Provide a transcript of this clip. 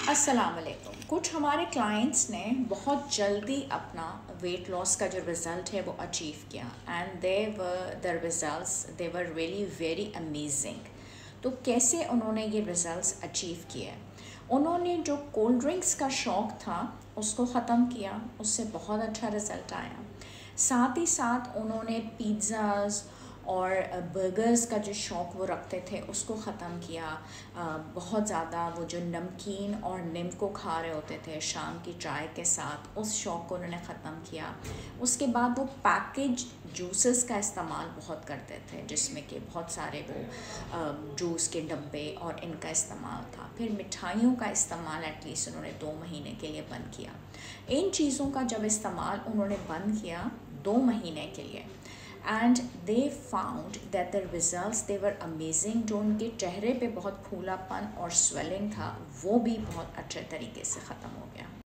अस्सलाम वालेकुम। कुछ हमारे क्लाइंट्स ने बहुत जल्दी अपना वेट लॉस का जो रिज़ल्ट है वो अचीव किया and the results they were really very amazing. तो कैसे उन्होंने ये रिज़ल्ट्स अचीव किए? उन्होंने जो कोल्ड ड्रिंक्स का शौक़ था उसको ख़त्म किया, उससे बहुत अच्छा रिज़ल्ट आया। साथ ही साथ उन्होंने पिज़्ज़ाज़ और बर्गर्स का जो शौक़ वो रखते थे उसको ख़त्म किया। बहुत ज़्यादा वो जो नमकीन और नींबू खा रहे होते थे शाम की चाय के साथ, उस शौक़ को उन्होंने ख़त्म किया। उसके बाद वो पैकेज जूसेस का इस्तेमाल बहुत करते थे जिसमें कि बहुत सारे वो जूस के डब्बे और इनका इस्तेमाल था। फिर मिठाइयों का इस्तेमाल एटलीस्ट उन्होंने 2 महीने के लिए बंद किया। इन चीज़ों का जब इस्तेमाल उन्होंने बंद किया 2 महीने के लिए, and they found that the results they were amazing. जो उनके चेहरे पे बहुत फूलापन और स्वेलिंग था वो भी बहुत अच्छे तरीके से ख़त्म हो गया।